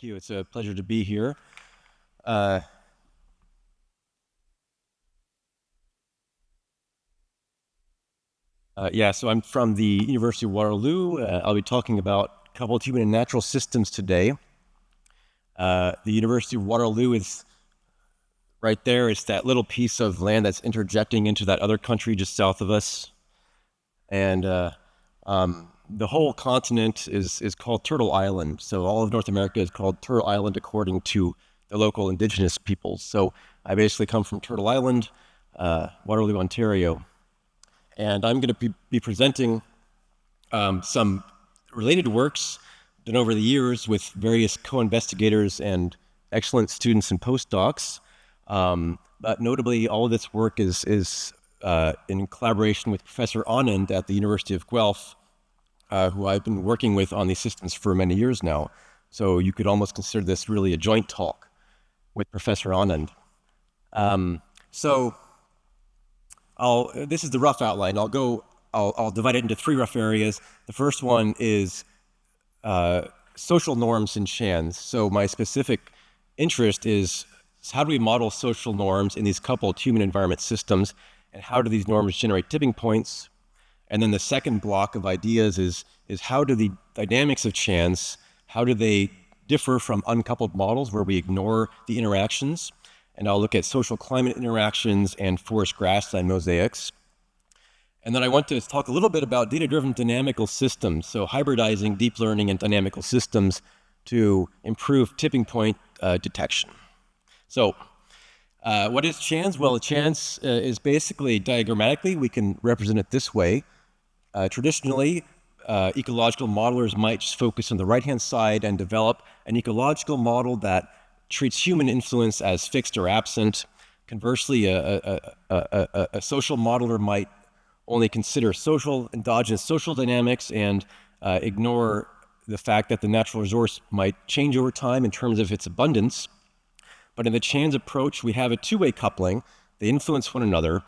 Thank you. It's a pleasure to be here. Uh, so I'm from the University of Waterloo. I'll be talking about coupled human and natural systems today. The University of Waterloo is right there. It's that little piece of land that's interjecting into that other country just south of us. And the whole continent is called Turtle Island. So all of North America is called Turtle Island according to the local indigenous peoples. So I basically come from Turtle Island, Waterloo, Ontario. And I'm going to be presenting some related works done over the years with various co-investigators and excellent students and postdocs. But notably, all of this work is in collaboration with Professor Anand at the University of Guelph, who I've been working with on these systems for many years now. So you could almost consider this really a joint talk with Professor Anand. This is the rough outline. I'll divide it into three rough areas. The first one is social norms in chance. So my specific interest is how do we model social norms in these coupled human environment systems, and how do these norms generate tipping points? And then the second block of ideas is how do the dynamics of chance, how do they differ from uncoupled models where we ignore the interactions? And I'll look at social climate interactions and forest-grassland mosaics. And then I want to talk a little bit about data-driven dynamical systems, so hybridizing deep learning and dynamical systems to improve tipping point detection. So what is chance? Well, chance is basically diagrammatically, we can represent it this way. Traditionally, ecological modelers might just focus on the right-hand side and develop an ecological model that treats human influence as fixed or absent. Conversely, a social modeler might only consider endogenous social dynamics and ignore the fact that the natural resource might change over time in terms of its abundance. But in the chance approach, we have a two-way coupling. They influence one another.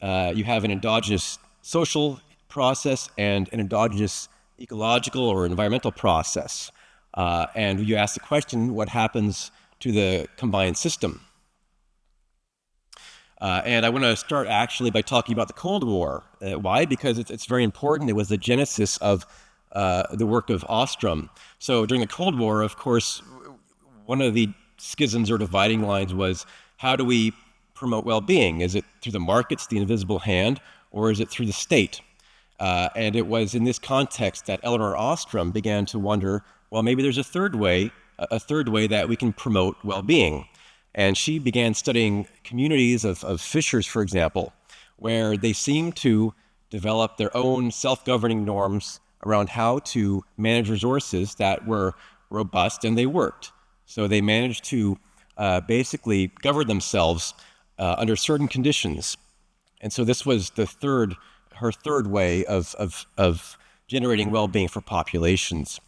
You have an endogenous social process and an endogenous ecological or environmental process. And you ask the question, what happens to the combined system? And I want to start actually by talking about the Cold War. Why? Because it's very important. It was the genesis of the work of Ostrom. So during the Cold War, of course, one of the schisms or dividing lines was, how do we promote well-being? Is it through the markets, the invisible hand, or is it through the state? And it was in this context that Elinor Ostrom began to wonder, well, maybe there's a third way that we can promote well-being. And she began studying communities of fishers, for example, where they seemed to develop their own self-governing norms around how to manage resources that were robust, and they worked. So they managed to basically govern themselves under certain conditions. And so this was her third way of generating well-being for populations.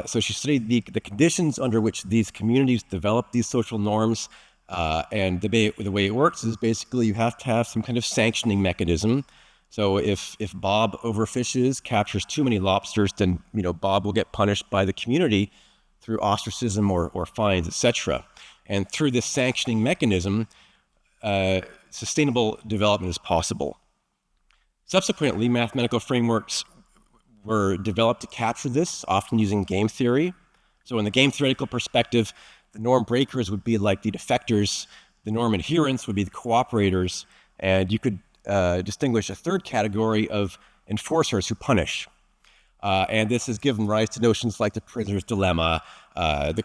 So she studied the conditions under which these communities develop these social norms, and the way it works is basically you have to have some kind of sanctioning mechanism. So if Bob overfishes, captures too many lobsters, then Bob will get punished by the community through ostracism or fines, etc. And through this sanctioning mechanism, sustainable development is possible. Subsequently, mathematical frameworks were developed to capture this, often using game theory. So in the game theoretical perspective, the norm breakers would be like the defectors, the norm adherents would be the cooperators, and you could distinguish a third category of enforcers who punish. And this has given rise to notions like the prisoner's dilemma, the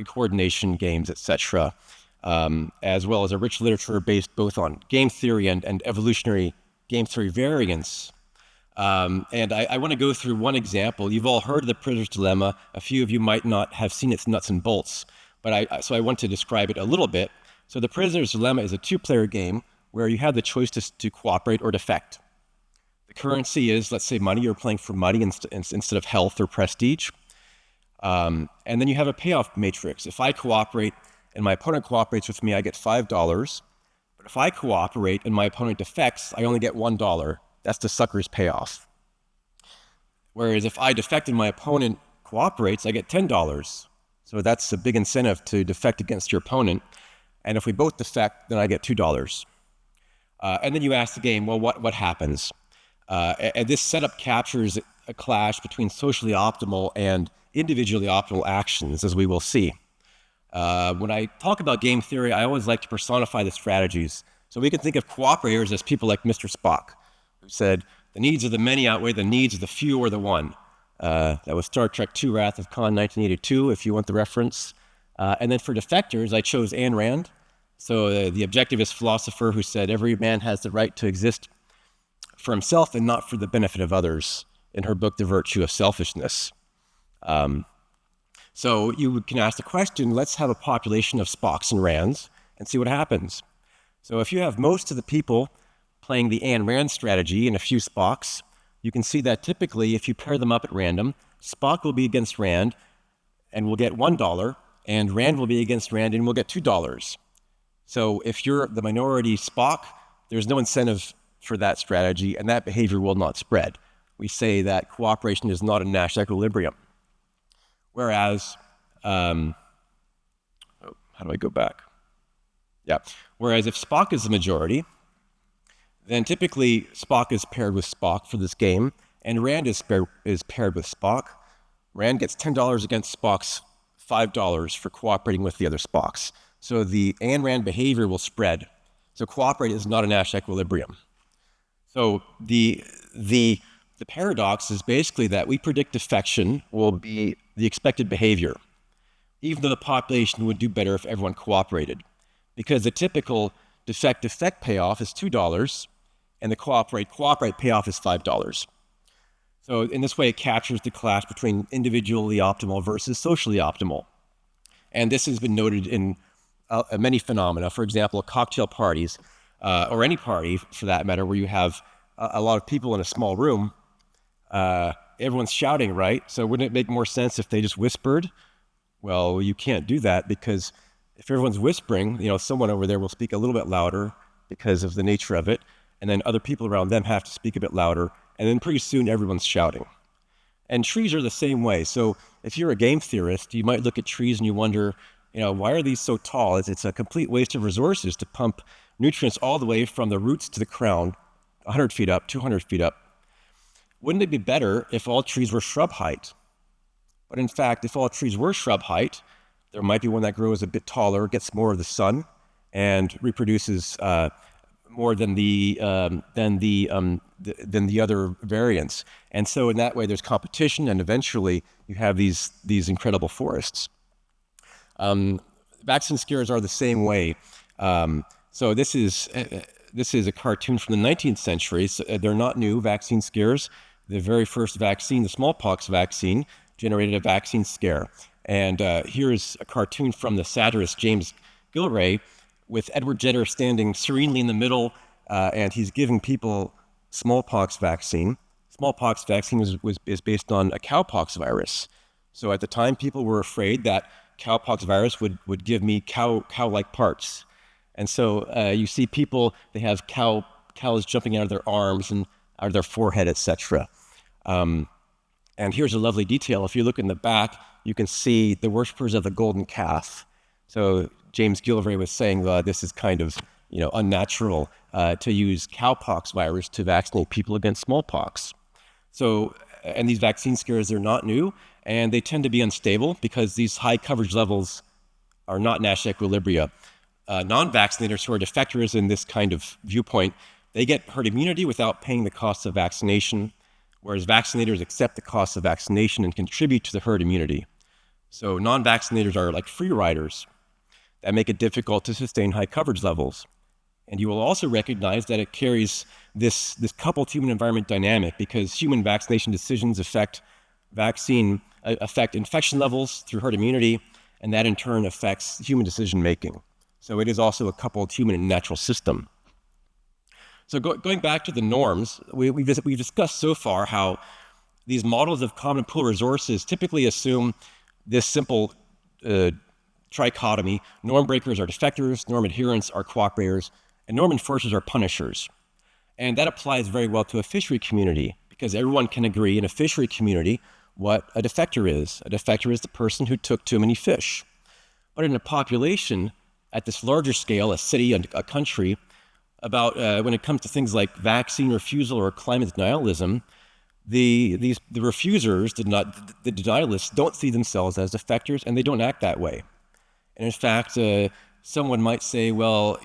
coordination games, etc., as well as a rich literature based both on game theory and evolutionary game theory variants. And I want to go through one example. You've all heard of the prisoner's dilemma. A few of you might not have seen its nuts and bolts, but so I want to describe it a little bit. So the prisoner's dilemma is a two-player game where you have the choice to cooperate or defect. The currency is, let's say, money. You're playing for money instead of health or prestige. And then you have a payoff matrix. If I cooperate and my opponent cooperates with me, I get $5. But if I cooperate and my opponent defects, I only get $1. That's the sucker's payoff. Whereas if I defect and my opponent cooperates, I get $10. So that's a big incentive to defect against your opponent. And if we both defect, then I get $2. And then you ask the game, well, what happens? And this setup captures a clash between socially optimal and individually optimal actions, as we will see. When I talk about game theory, I always like to personify the strategies. So we can think of cooperators as people like Mr. Spock, who said, the needs of the many outweigh the needs of the few or the one. That was Star Trek II, Wrath of Khan, 1982, if you want the reference. And then for defectors, I chose Ayn Rand. So the objectivist philosopher who said every man has the right to exist for himself and not for the benefit of others, in her book, The Virtue of Selfishness. So you can ask the question, let's have a population of Spocks and Rands and see what happens. So if you have most of the people playing the Ayn Rand strategy and a few Spocks, you can see that typically if you pair them up at random, Spock will be against Rand and will get $1, and Rand will be against Rand and will get $2. So if you're the minority Spock, there's no incentive for that strategy, and that behavior will not spread. We say that cooperation is not a Nash equilibrium. Whereas, how do I go back? Yeah. Whereas if Spock is the majority, then typically Spock is paired with Spock for this game, and Rand is paired with Spock. Rand gets $10 against Spock's $5 for cooperating with the other Spocks. So the Ayn Rand behavior will spread. So cooperate is not a Nash equilibrium. So the paradox is basically that we predict defection will be the expected behavior, even though the population would do better if everyone cooperated, because the typical defect payoff is $2, and the cooperate payoff is $5. So in this way, it captures the clash between individually optimal versus socially optimal. And this has been noted in many phenomena. For example, cocktail parties, or any party for that matter, where you have a lot of people in a small room, everyone's shouting, right? So wouldn't it make more sense if they just whispered? Well, you can't do that, because if everyone's whispering, someone over there will speak a little bit louder because of the nature of it, and then other people around them have to speak a bit louder, and then pretty soon everyone's shouting. And trees are the same way. So if you're a game theorist, you might look at trees and you wonder, why are these so tall? It's a complete waste of resources to pump nutrients all the way from the roots to the crown, 100 feet up, 200 feet up. Wouldn't it be better if all trees were shrub height? But in fact, if all trees were shrub height, there might be one that grows a bit taller, gets more of the sun, and reproduces more than the other variants. And so in that way, there's competition, and eventually you have these incredible forests. Vaccine scares are the same way. So this is a cartoon from the 19th century. So they're not new, vaccine scares. The very first vaccine, the smallpox vaccine, generated a vaccine scare. And here's a cartoon from the satirist James Gilray with Edward Jenner standing serenely in the middle, and he's giving people smallpox vaccine. Smallpox vaccine is based on a cowpox virus. So at the time, people were afraid that cowpox virus would give me cow-like parts. And so you see people, they have cows jumping out of their arms and out of their forehead, etc. And here's a lovely detail. If you look in the back, you can see the worshippers of the golden calf. So James Gilray was saying this is kind of unnatural to use cowpox virus to vaccinate people against smallpox. So, and these vaccine scares, they're not new, and they tend to be unstable because these high coverage levels are not Nash equilibria. Non-vaccinators who are defectors in this kind of viewpoint, they get herd immunity without paying the cost of vaccination, whereas vaccinators accept the cost of vaccination and contribute to the herd immunity. So non-vaccinators are like free riders that make it difficult to sustain high coverage levels. And you will also recognize that it carries this coupled human environment dynamic, because human vaccination decisions affect infection levels through herd immunity, and that in turn affects human decision making. So it is also a coupled human and natural system. So going back to the norms, we've discussed so far how these models of common pool resources typically assume this simple trichotomy. Norm breakers are defectors, norm adherents are cooperators, and norm enforcers are punishers. And that applies very well to a fishery community, because everyone can agree in a fishery community what a defector is. A defector is the person who took too many fish. But in a population at this larger scale, a city, a country, about when it comes to things like vaccine refusal or climate denialism, the refusers, the denialists, don't see themselves as defectors, and they don't act that way. And in fact, someone might say, well,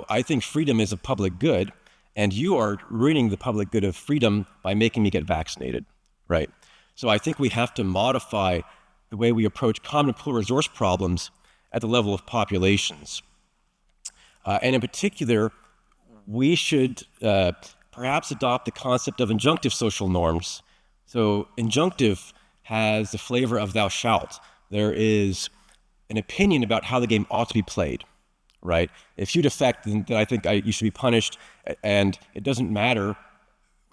I think freedom is a public good, and you are ruining the public good of freedom by making me get vaccinated, right? So I think we have to modify the way we approach common pool resource problems at the level of populations. And in particular, we should perhaps adopt the concept of injunctive social norms. So injunctive has the flavor of thou shalt. There is an opinion about how the game ought to be played, right? If you defect, then I think you should be punished, and it doesn't matter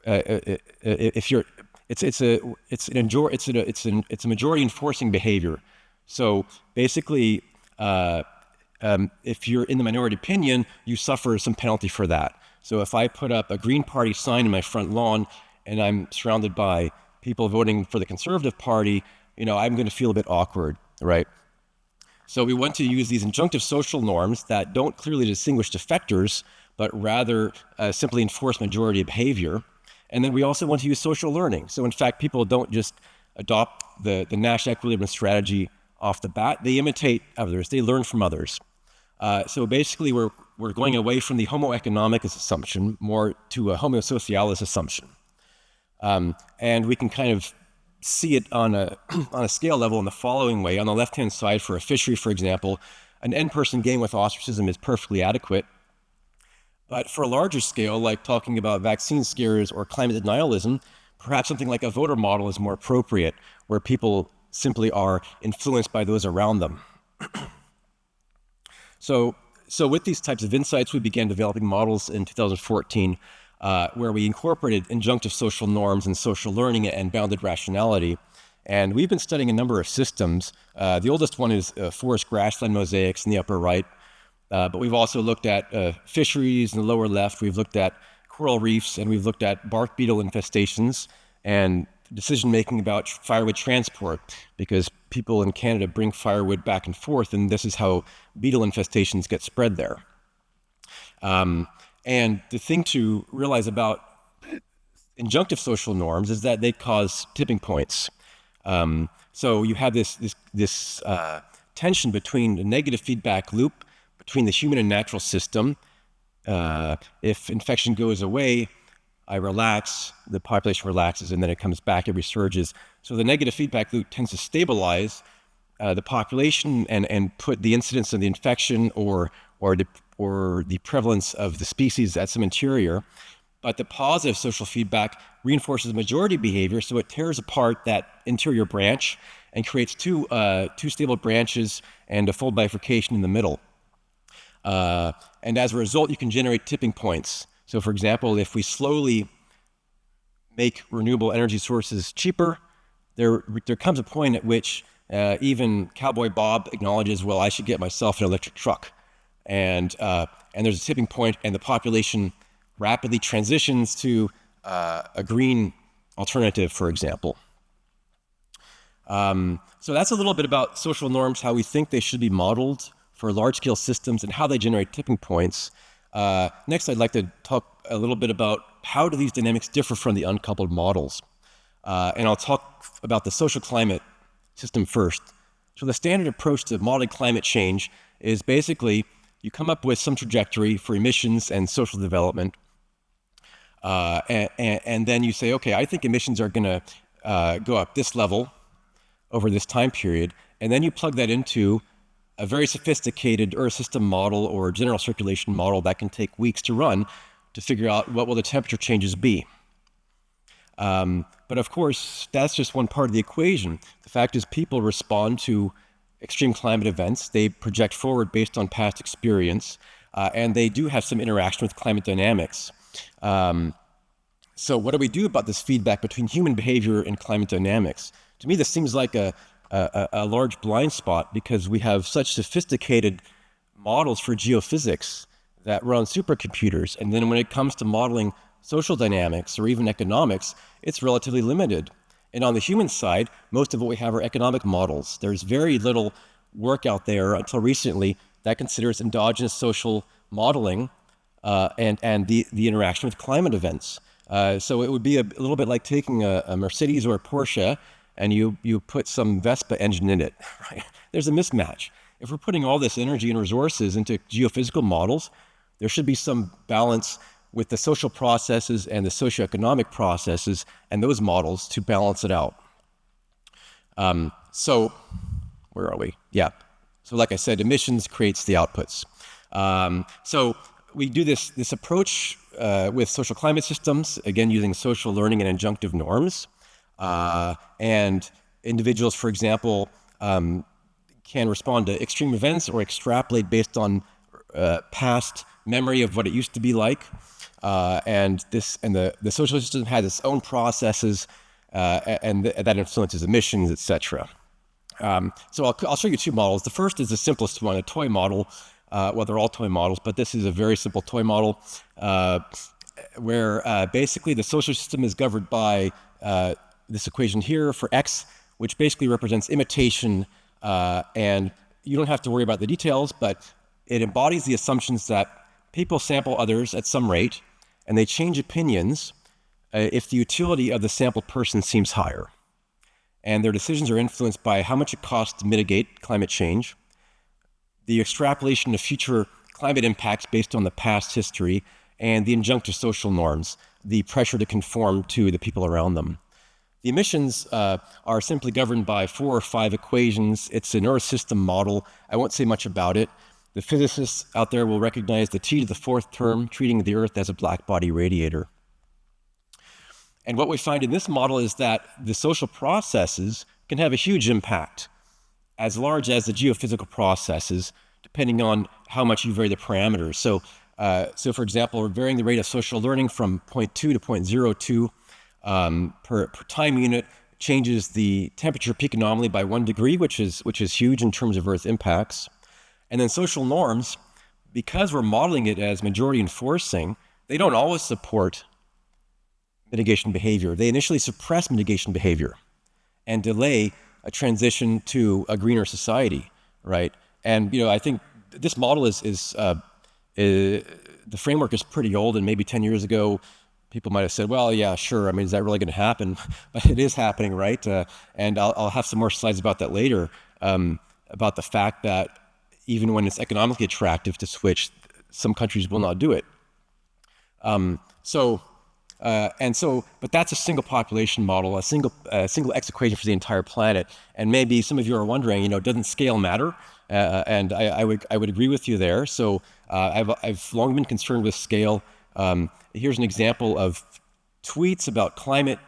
if you're. It's a majority enforcing behavior. So basically, if you're in the minority opinion, you suffer some penalty for that. So if I put up a Green Party sign in my front lawn and I'm surrounded by people voting for the Conservative Party, I'm going to feel a bit awkward, right? So we want to use these injunctive social norms that don't clearly distinguish defectors, but rather simply enforce majority behavior. And then we also want to use social learning. So in fact, people don't just adopt the Nash equilibrium strategy off the bat. They imitate others. They learn from others. So basically, we're going away from the homo economicus assumption more to a homo socialis assumption. And we can kind of see it on a scale level in the following way. On the left-hand side, for a fishery, for example, an N-person game with ostracism is perfectly adequate. But for a larger scale, like talking about vaccine scares or climate denialism, perhaps something like a voter model is more appropriate, where people simply are influenced by those around them. So with these types of insights, we began developing models in 2014, where we incorporated injunctive social norms and social learning and bounded rationality. And we've been studying a number of systems. The oldest one is forest-grassland mosaics in the upper right. But we've also looked at fisheries in the lower left. We've looked at coral reefs, and we've looked at bark beetle infestations and decision-making about firewood transport, because people in Canada bring firewood back and forth, and this is how beetle infestations get spread there. And the thing to realize about injunctive social norms is that they cause tipping points. So you have this tension between the negative feedback loop between the human and natural system. If infection goes away, I relax, the population relaxes, and then it comes back, it resurges. So the negative feedback loop tends to stabilize the population and put the incidence of the infection or the prevalence of the species at some interior. But the positive social feedback reinforces majority behavior, so it tears apart that interior branch and creates two stable branches and a fold bifurcation in the middle. And as a result, you can generate tipping points. So for example, if we slowly make renewable energy sources cheaper, there comes a point at which even Cowboy Bob acknowledges, well, I should get myself an electric truck. And there's a tipping point, and the population rapidly transitions to a green alternative, for example. So that's a little bit about social norms, how we think they should be modeled for large-scale systems, and how they generate tipping points. Next, I'd like to talk a little bit about how do these dynamics differ from the uncoupled models. And I'll talk about the social climate system first. So the standard approach to modeling climate change is basically you come up with some trajectory for emissions and social development. And then you say, okay, I think emissions are going to go up this level over this time period. And then you plug that into a very sophisticated Earth system model or general circulation model that can take weeks to run to figure out what will the temperature changes be. But of course, that's just one part of the equation. The fact is people respond to extreme climate events. They project forward based on past experience, and they do have some interaction with climate dynamics. So what do we do about this feedback between human behavior and climate dynamics? To me, this seems like a large blind spot, because we have such sophisticated models for geophysics that run supercomputers. And then when it comes to modeling social dynamics or even economics, it's relatively limited. And on the human side, most of what we have are economic models. There's very little work out there until recently that considers endogenous social modeling and the interaction with climate events. So it would be a little bit like taking a Mercedes or a Porsche and you put some Vespa engine in it, right? There's a mismatch. If we're putting all this energy and resources into geophysical models, there should be some balance with the social processes and the socioeconomic processes and those models to balance it out. So where are we? Yeah. So like I said, emissions creates the outputs. So we do this approach with social climate systems, again, using social learning and injunctive norms. And individuals, for example, can respond to extreme events or extrapolate based on past memory of what it used to be like. And the social system has its own processes and that influences emissions, etc. So I'll show you two models. The first is the simplest one, a toy model. Well, they're all toy models, but this is a very simple toy model where basically the social system is governed by this equation here for X, which basically represents imitation, and you don't have to worry about the details, but it embodies the assumptions that people sample others at some rate, and they change opinions if the utility of the sampled person seems higher. And their decisions are influenced by how much it costs to mitigate climate change, the extrapolation of future climate impacts based on the past history, and the injunctive social norms, the pressure to conform to the people around them. The emissions are simply governed by 4 or 5 equations. It's an Earth system model. I won't say much about it. The physicists out there will recognize the T to the 4th term, treating the Earth as a black body radiator. And what we find in this model is that the social processes can have a huge impact, as large as the geophysical processes, depending on how much you vary the parameters. So for example, we're varying the rate of social learning from 0.2 to 0.02 per time unit, changes the temperature peak anomaly by 1 degree, which is huge in terms of Earth impacts. And then social norms, because we're modeling it as majority enforcing, they don't always support mitigation behavior. They initially suppress mitigation behavior and delay a transition to a greener society, right? And I think this model the framework is pretty old, and maybe 10 years ago, people might have said, well, yeah, sure. I mean, is that really going to happen? But it is happening, right? And I'll have some more slides about that later, about the fact that even when it's economically attractive to switch, some countries will not do it. But that's a single population model, a single X equation for the entire planet. And maybe some of you are wondering, doesn't scale matter? And I would agree with you there. So I've long been concerned with scale. Here's an example of tweets about climate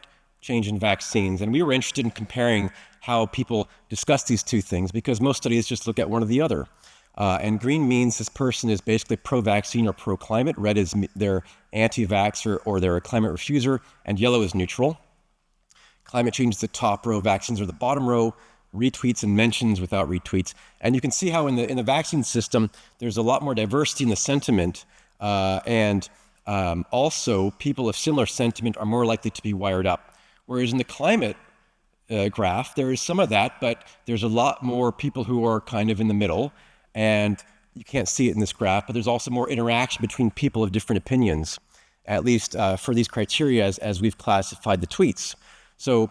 change and vaccines. And we were interested in comparing how people discuss these two things, because most studies just look at one or the other. And green means this person is basically pro-vaccine or pro-climate. Red is they're anti-vaxxer or they're a climate refuser. And yellow is neutral. Climate change is the top row, vaccines are the bottom row, retweets and mentions without retweets. And you can see how in the vaccine system, there's a lot more diversity in the sentiment. Also, people of similar sentiment are more likely to be wired up. Whereas in the climate graph, there is some of that, but there's a lot more people who are kind of in the middle. And you can't see it in this graph, but there's also more interaction between people of different opinions, at least for these criteria as we've classified the tweets. So,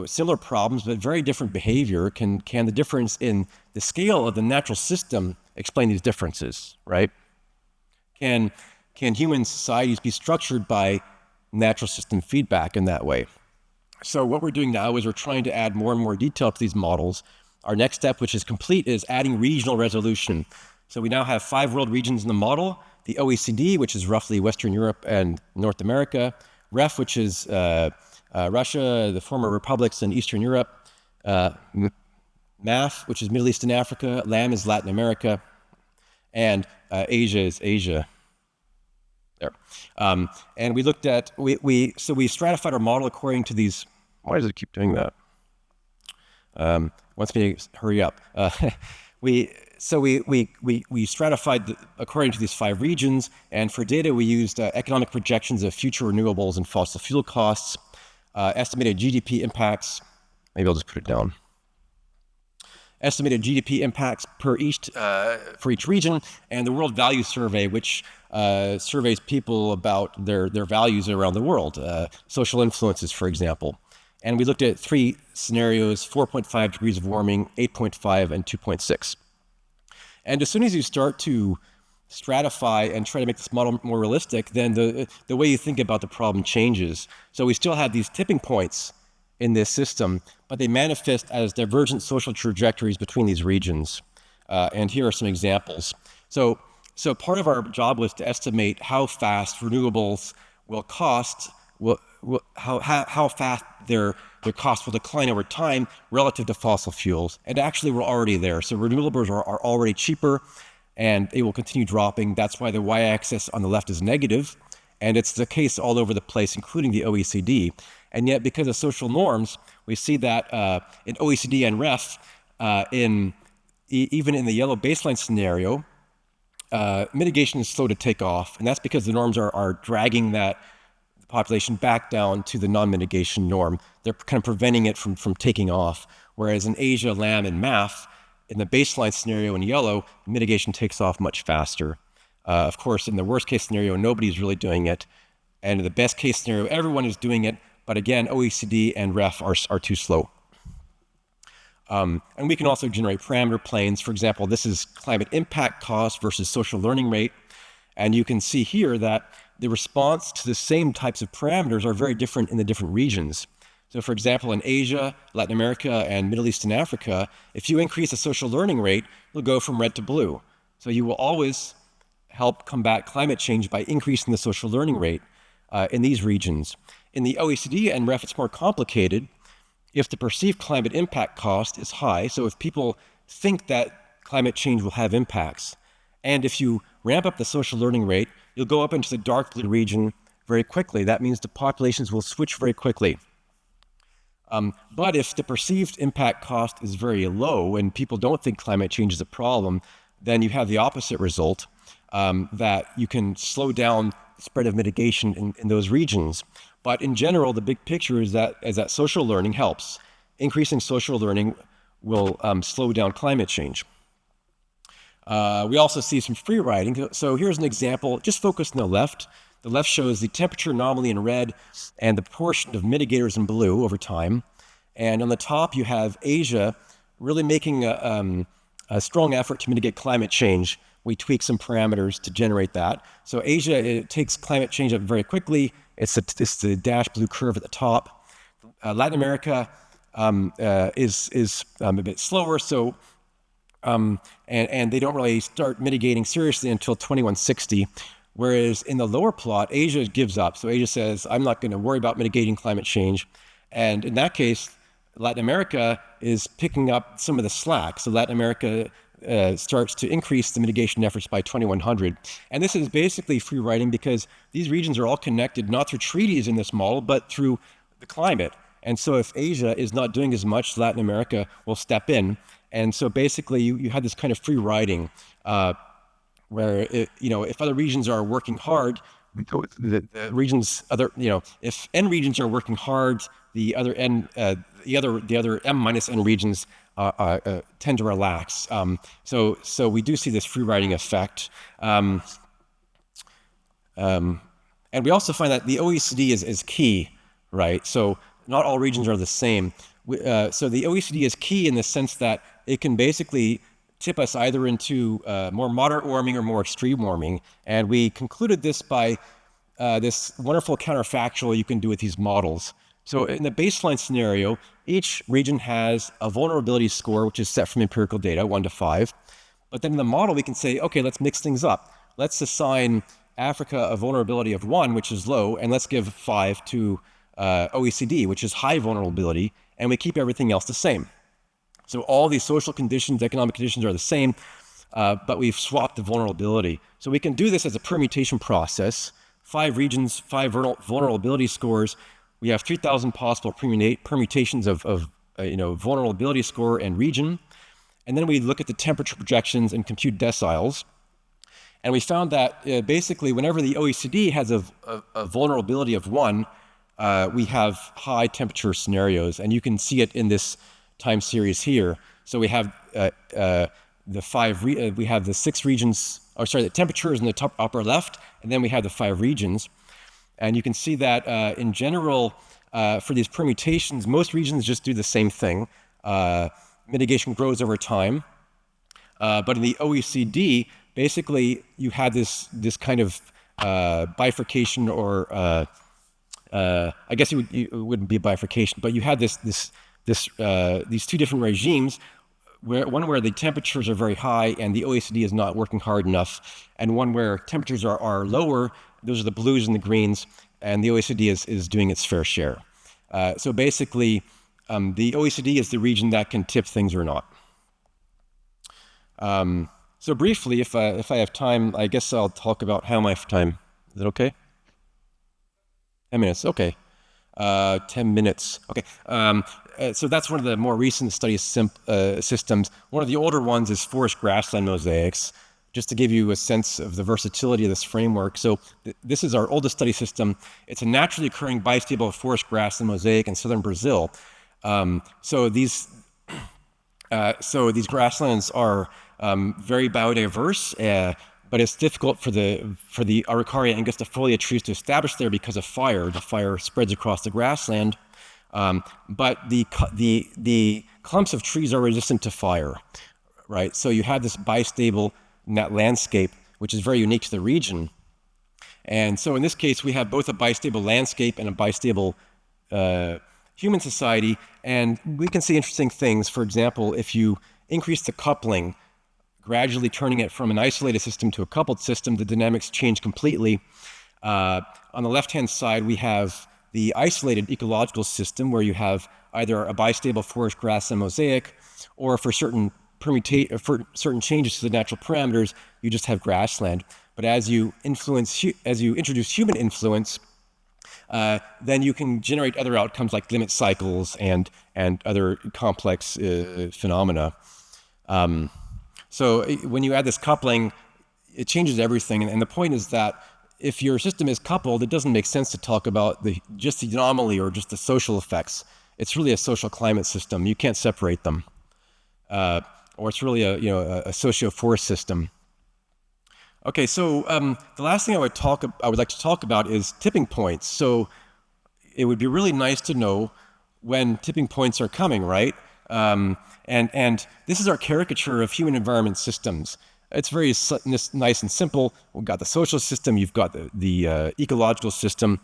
similar problems, but very different behavior. Can the difference in the scale of the natural system explain these differences, right? Can human societies be structured by natural system feedback in that way? So what we're doing now is we're trying to add more and more detail to these models. Our next step, which is complete, is adding regional resolution. So we now have 5 world regions in the model: the OECD, which is roughly Western Europe and North America; REF, which is Russia, the former republics in Eastern Europe; MAF, which is Middle East and Africa; LAM is Latin America; and Asia is Asia. There. And we looked at, we stratified our model according to these. Why does it keep doing that? Wants me to hurry up. We stratified according to these 5 regions, and for data we used economic projections of future renewables and fossil fuel costs. estimated GDP impacts. Maybe I'll just put it down. Estimated GDP impacts for each region, and the World Value Survey, which surveys people about their values around the world, social influences, for example. And we looked at 3 scenarios: 4.5 degrees of warming, 8.5, and 2.6. And as soon as you start to stratify and try to make this model more realistic, then the way you think about the problem changes. So we still have these tipping points in this system, but they manifest as divergent social trajectories between these regions. And here are some examples. So part of our job was to estimate how fast renewables will cost, how fast their cost will decline over time relative to fossil fuels. And actually, we're already there. So renewables are already cheaper, and they will continue dropping. That's why the y-axis on the left is negative, and it's the case all over the place, including the OECD. And yet, because of social norms, we see that in OECD and REF, even in the yellow baseline scenario, mitigation is slow to take off, and that's because the norms are dragging that population back down to the non-mitigation norm. They're kind of preventing it from taking off. Whereas in Asia, LAM, and MAF, in the baseline scenario in yellow, mitigation takes off much faster. Of course, in the worst case scenario, nobody's really doing it. And in the best case scenario, everyone is doing it. But again, OECD and REF are too slow. And we can also generate parameter planes. For example, this is climate impact cost versus social learning rate. And you can see here that the response to the same types of parameters are very different in the different regions. So for example, in Asia, Latin America, and Middle East and Africa, if you increase the social learning rate, you'll go from red to blue. So you will always help combat climate change by increasing the social learning rate in these regions. In the OECD and REF, it's more complicated. If the perceived climate impact cost is high, so if people think that climate change will have impacts, and if you ramp up the social learning rate, you'll go up into the dark blue region very quickly. That means the populations will switch very quickly. But if the perceived impact cost is very low and people don't think climate change is a problem, then you have the opposite result, that you can slow down the spread of mitigation in those regions. But in general, the big picture is that social learning helps. Increasing social learning will slow down climate change. We also see some free riding. So here's an example, just focused on the left. The left shows the temperature anomaly in red and the proportion of mitigators in blue over time. And on the top, you have Asia really making a strong effort to mitigate climate change. We tweak some parameters to generate that. So Asia, it takes climate change up very quickly. It's the dashed blue curve at the top. Latin America is a bit slower. So and they don't really start mitigating seriously until 2160. Whereas in the lower plot, Asia gives up. So Asia says, I'm not going to worry about mitigating climate change. And in that case, Latin America is picking up some of the slack. So Latin America starts to increase the mitigation efforts by 2100. And this is basically free riding because these regions are all connected, not through treaties in this model, but through the climate. And so if Asia is not doing as much, Latin America will step in. And so basically you have this kind of free riding where, if other regions are working hard, the regions, if N regions are working hard, the other M minus N regions tend to relax. So we do see this free riding effect. And we also find that the OECD is key, right? So not all regions are the same. So the OECD is key in the sense that it can basically tip us either into more moderate warming or more extreme warming. And we concluded this by this wonderful counterfactual you can do with these models. So in the baseline scenario, each region has a vulnerability score, which is set from empirical data, 1 to 5. But then in the model, we can say, okay, let's mix things up. Let's assign Africa a vulnerability of 1, which is low, and let's give 5 to OECD, which is high vulnerability, and we keep everything else the same. So all these social conditions, economic conditions are the same, but we've swapped the vulnerability. So we can do this as a permutation process. 5 regions, 5 vulnerability scores. We have 3,000 possible permutations of vulnerability score and region. And then we look at the temperature projections and compute deciles. And we found that basically whenever the OECD has a vulnerability of 1, we have high temperature scenarios, and you can see it in this time series here. So we have we have the 6 regions, or sorry, the temperatures in the top upper left, and then we have the 5 regions. And you can see that in general, for these permutations, most regions just do the same thing. Mitigation grows over time. But in the OECD, basically, you had this kind of bifurcation, or I guess it wouldn't be a bifurcation, but you had these 2 different regimes, one where the temperatures are very high and the OECD is not working hard enough, and one where temperatures are lower. Those are the blues and the greens, and the OECD is doing its fair share. So basically, the OECD is the region that can tip things or not. So briefly, if I have time, I guess I'll talk about how much time. Is that okay? 10 minutes, okay. 10 minutes, okay. So that's one of the more recent study systems. One of the older ones is forest-grassland mosaics, just to give you a sense of the versatility of this framework. So this is our oldest study system. It's a naturally occurring bistable forest-grassland mosaic in southern Brazil. So these grasslands are very biodiverse, but it's difficult for the Araucaria angusta folia trees to establish there because of fire. The fire spreads across the grassland, but the clumps of trees are resistant to fire, right? So you have this bistable net landscape, which is very unique to the region. And so in this case, we have both a bistable landscape and a bistable human society, and we can see interesting things. For example, if you increase the coupling, gradually turning it from an isolated system to a coupled system, the dynamics change completely. On the left-hand side, we have the isolated ecological system, where you have either a bistable forest grassland mosaic, or for certain changes to the natural parameters, you just have grassland. But as you introduce human influence, then you can generate other outcomes like limit cycles and other complex phenomena. So when you add this coupling, it changes everything. And the point is that if your system is coupled, it doesn't make sense to talk about just the anomaly or just the social effects. It's really a social climate system. You can't separate them. Or it's really a socio-forest system. Okay, so the last thing I would like to talk about is tipping points. So it would be really nice to know when tipping points are coming, right? And this is our caricature of human environment systems. It's very nice and simple. We've got the social system, you've got the ecological system,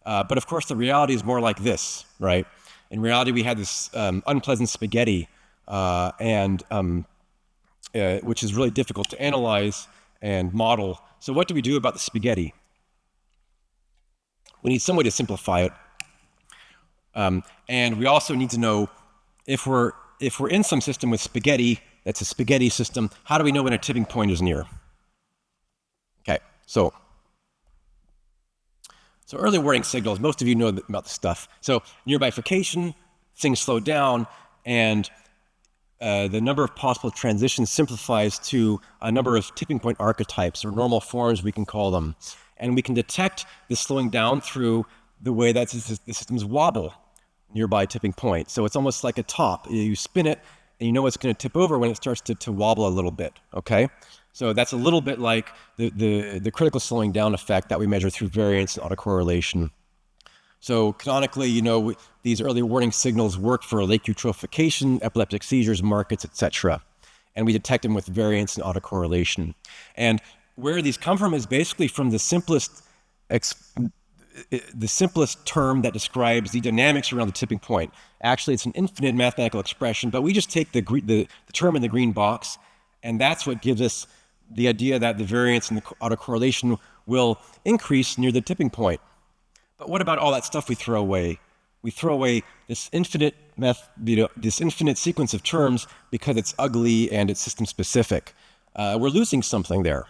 but of course the reality is more like this, right? In reality, we had this unpleasant spaghetti, which is really difficult to analyze and model. So what do we do about the spaghetti? We need some way to simplify it. And we also need to know if we're in some system with spaghetti, that's a spaghetti system, how do we know when a tipping point is near? Okay, so early warning signals, most of you know about this stuff. So near bifurcation, things slow down, and the number of possible transitions simplifies to a number of tipping point archetypes, or normal forms we can call them. And we can detect this slowing down through the way that the systems wobble nearby tipping point. So it's almost like a top. You spin it, and you know it's going to tip over when it starts to wobble a little bit, okay? So that's a little bit like the critical slowing down effect that we measure through variance and autocorrelation. So canonically, these early warning signals work for lake eutrophication, epileptic seizures, markets, etc. And we detect them with variance and autocorrelation. And where these come from is basically from the simplest term that describes the dynamics around the tipping point. Actually, it's an infinite mathematical expression, but we just take the term in the green box, and that's what gives us the idea that the variance and the autocorrelation will increase near the tipping point. But what about all that stuff we throw away? We throw away this infinite sequence of terms because it's ugly and it's system specific. We're losing something there.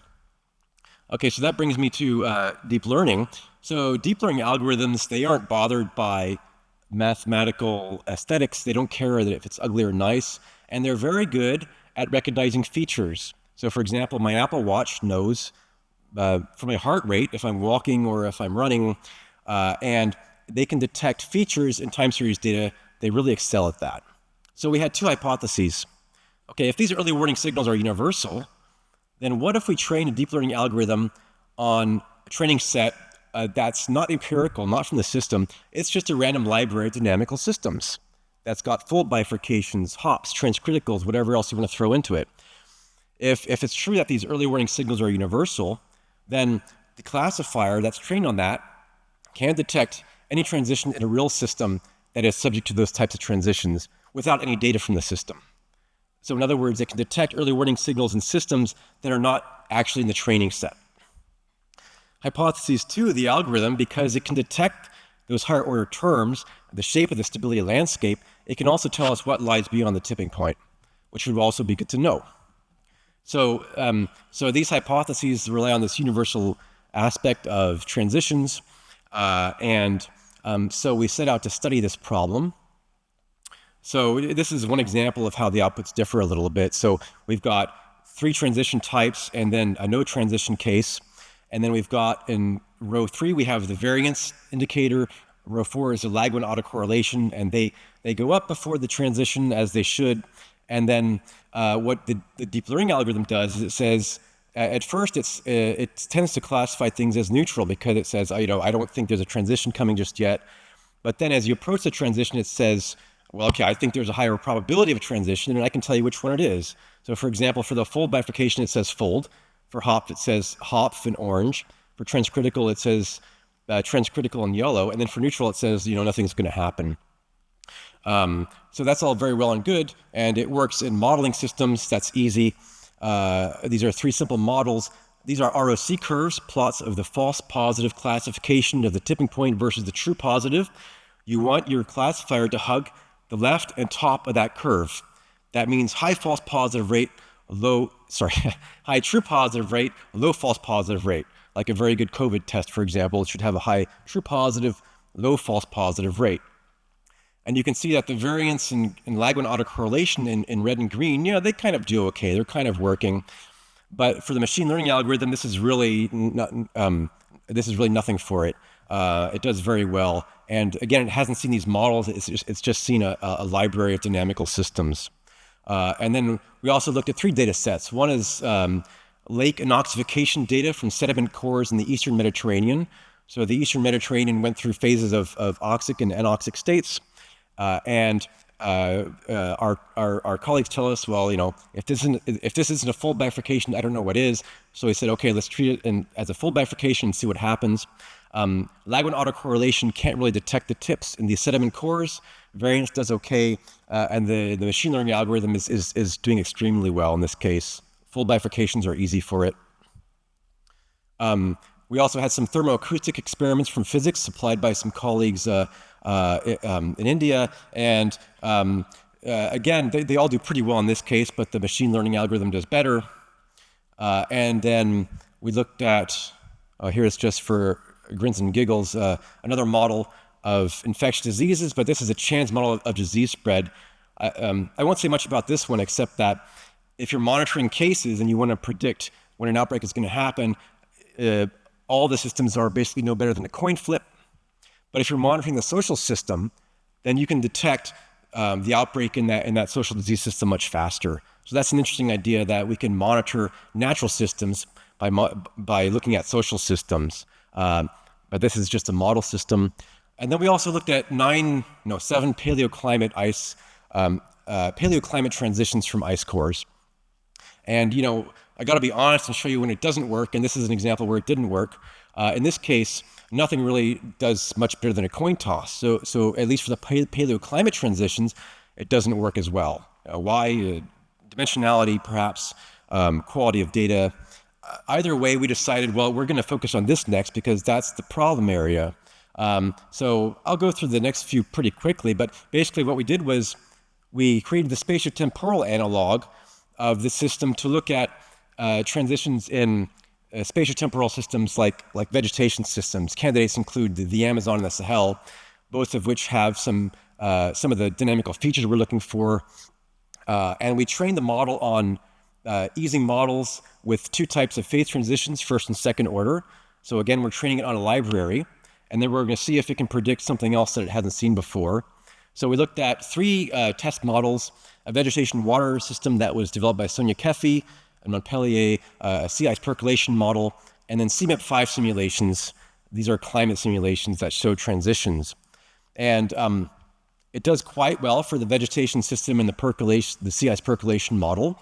Okay, so that brings me to deep learning. So deep learning algorithms, they aren't bothered by mathematical aesthetics. They don't care if it's ugly or nice. And they're very good at recognizing features. So for example, my Apple Watch knows from my heart rate if I'm walking or if I'm running. And they can detect features in time series data. They really excel at that. So we had two hypotheses. Okay, if these early warning signals are universal, then what if we train a deep learning algorithm on a training set that's not empirical, not from the system? It's just a random library of dynamical systems that's got fold bifurcations, hops, transcriticals, whatever else you want to throw into it. If it's true that these early warning signals are universal, then the classifier that's trained on that can detect any transition in a real system that is subject to those types of transitions without any data from the system. So in other words, it can detect early warning signals in systems that are not actually in the training set. Hypothesis 2, the algorithm, because it can detect those higher order terms, the shape of the stability landscape, it can also tell us what lies beyond the tipping point, which would also be good to know. So these hypotheses rely on this universal aspect of transitions, so we set out to study this problem. So this is one example of how the outputs differ a little bit. So we've got 3 transition types and then a no transition case. And then we've got in row 3, we have the variance indicator. Row 4 is the Lagrange autocorrelation, and they go up before the transition as they should. And then what the deep learning algorithm does is it says, at first it tends to classify things as neutral because it says, I don't think there's a transition coming just yet. But then as you approach the transition, it says, well, okay, I think there's a higher probability of a transition, and I can tell you which one it is. So for example, for the fold bifurcation, it says fold. For hop, it says hop in orange. For transcritical, it says transcritical in yellow. And then for neutral, it says, nothing's going to happen. So that's all very well and good, and it works in modeling systems. That's easy. These are 3 simple models. These are ROC curves, plots of the false positive classification of the tipping point versus the true positive. You want your classifier to hug the left and top of that curve. That means high false positive rate, high true positive rate, low false positive rate. Like a very good COVID test, for example, it should have a high true positive, low false positive rate. And you can see that the variance in Lagrange autocorrelation in red and green, they kind of do okay. They're kind of working. But for the machine learning algorithm, this is really nothing for it. It does very well. And again, it hasn't seen these models. It's just seen a library of dynamical systems. And then we also looked at 3 data sets. One is lake anoxification data from sediment cores in the Eastern Mediterranean. So the Eastern Mediterranean went through phases of oxic and anoxic states. And our colleagues tell us, well, if this isn't a full bifurcation, I don't know what is. So we said, okay, let's treat it as a full bifurcation and see what happens. Lagrange autocorrelation can't really detect the tips in the sediment cores. Variance does okay, and the machine learning algorithm is doing extremely well in this case. Full bifurcations are easy for it. We also had some thermoacoustic experiments from physics supplied by some colleagues in India, and again, they all do pretty well in this case, but the machine learning algorithm does better. And then we looked at, here it's just for grins and giggles, another model of infectious diseases, but this is a chance model of disease spread. I won't say much about this one, except that if you're monitoring cases and you want to predict when an outbreak is going to happen, all the systems are basically no better than a coin flip. But if you're monitoring the social system, then you can detect the outbreak in that social disease system much faster. So that's an interesting idea, that we can monitor natural systems by looking at social systems. But this is just a model system. And then we also looked at 7 paleoclimate transitions from ice cores. And I got to be honest and show you when it doesn't work. And this is an example where it didn't work. In this case, nothing really does much better than a coin toss. So at least for the paleoclimate transitions, it doesn't work as well. Why? Dimensionality, perhaps, quality of data. Either way, we decided, well, we're going to focus on this next because that's the problem area. So I'll go through the next few pretty quickly, but basically what we did was we created the spatiotemporal analog of the system to look at transitions in spatiotemporal systems like vegetation systems. Candidates include the Amazon and the Sahel, both of which have some of the dynamical features we're looking for. And we trained the model on easing models with 2 types of phase transitions, first and second order. So again, we're training it on a library. and then we're going to see if it can predict something else that it hasn't seen before. So we looked at 3 test models: a vegetation water system that was developed by Sonia Kefi and Montpellier, a sea ice percolation model, and then CMIP-5 simulations. These are climate simulations that show transitions. And it does quite well for the vegetation system and the sea ice percolation model.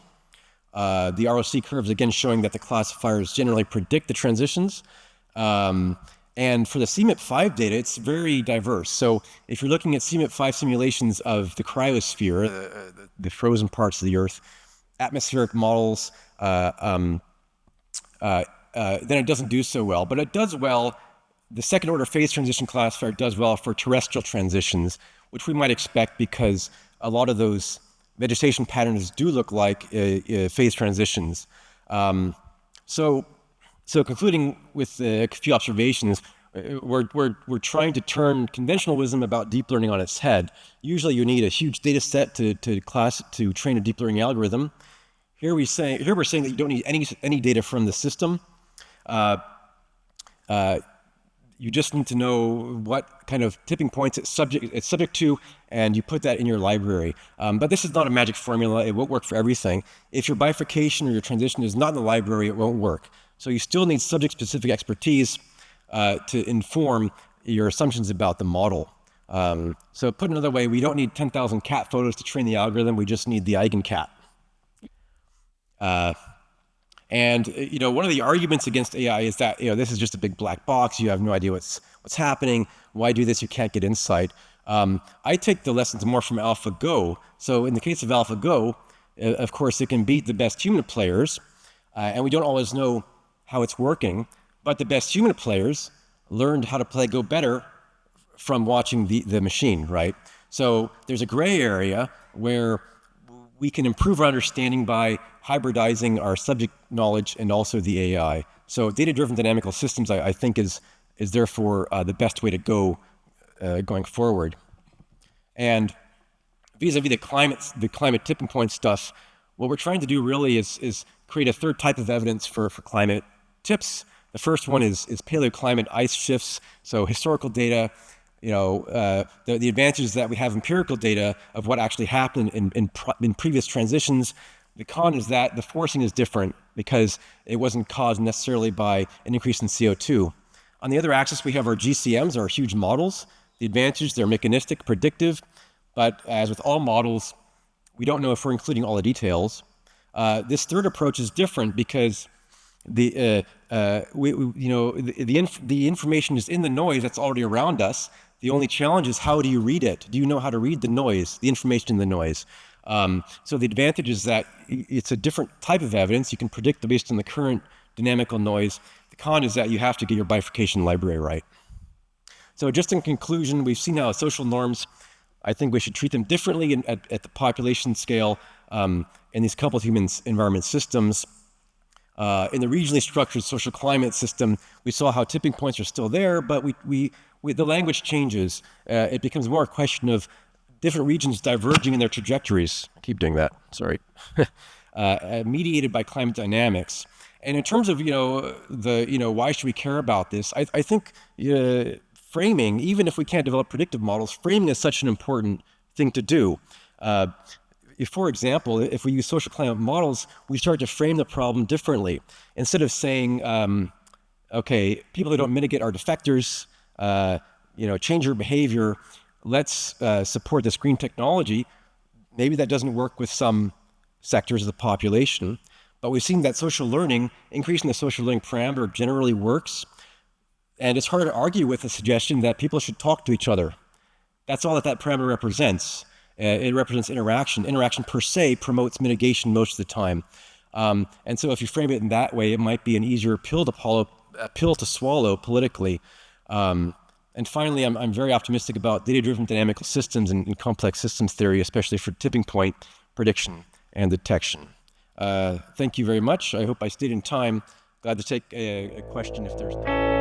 The ROC curves again showing that the classifiers generally predict the transitions. And for the CMIP-5 data, it's very diverse. So if you're looking at CMIP-5 simulations of the cryosphere, the frozen parts of the Earth, atmospheric models, then it doesn't do so well. But it does well. The second order phase transition classifier does well for terrestrial transitions, which we might expect because a lot of those vegetation patterns do look like phase transitions. So concluding with a few observations, we're trying to turn conventional wisdom about deep learning on its head. Usually you need a huge data set to train a deep learning algorithm. Here we're saying that you don't need any data from the system. You just need to know what kind of tipping points it's subject to, and you put that in your library. But this is not a magic formula. It won't work for everything. If your bifurcation or your transition is not in the library, it won't work. So you still need subject-specific expertise to inform your assumptions about the model. So put another way, we don't need 10,000 cat photos to train the algorithm. We just need the eigencat. And one of the arguments against AI is that this is just a big black box. You have no idea what's happening. Why do this? You can't get insight. I take the lessons more from AlphaGo. So in the case of AlphaGo, of course, it can beat the best human players, and we don't always know how it's working. But the best human players learned how to play Go better from watching the machine, right? So there's a gray area where we can improve our understanding by hybridizing our subject knowledge and also the AI. So data-driven dynamical systems, I think, is therefore the best way to go going forward. And vis-a-vis the climate tipping point stuff, what we're trying to do really is create a third type of evidence for climate tips. The first one is paleoclimate ice shifts, so historical data. The advantages that we have empirical data of what actually happened in previous transitions. The con is that the forcing is different because it wasn't caused necessarily by an increase in CO2. On the other axis, we have our GCMs, our huge models. The advantage, they're mechanistic, predictive, but as with all models, we don't know if we're including all the details. This third approach is different because the information is in the noise that's already around us. The only challenge is, how do you read it? Do you know how to read the noise, the information in the noise? So the advantage is that it's a different type of evidence. You can predict based on the current dynamical noise. The con is that you have to get your bifurcation library right. So just in conclusion, we've seen how social norms, I think we should treat them differently at the population scale in these coupled human environment systems. In the regionally structured social climate system, we saw how tipping points are still there, but the language changes. It becomes more a question of different regions diverging in their trajectories. I keep doing that, sorry. Mediated by climate dynamics. And in terms of, why should we care about this? I think framing, even if we can't develop predictive models, framing is such an important thing to do. For example, if we use social climate models, we start to frame the problem differently. Instead of saying, okay, people who don't mitigate are defectors, change your behavior, let's support this green technology. Maybe that doesn't work with some sectors of the population, but we've seen that social learning, increasing the social learning parameter generally works. And it's hard to argue with the suggestion that people should talk to each other. That's all that parameter represents. It represents interaction. Interaction per se promotes mitigation most of the time. And so if you frame it in that way, it might be an easier pill to swallow politically. And finally, I'm very optimistic about data-driven dynamical systems and complex systems theory, especially for tipping point prediction and detection. Thank you very much. I hope I stayed in time. Glad to take a question if there's time.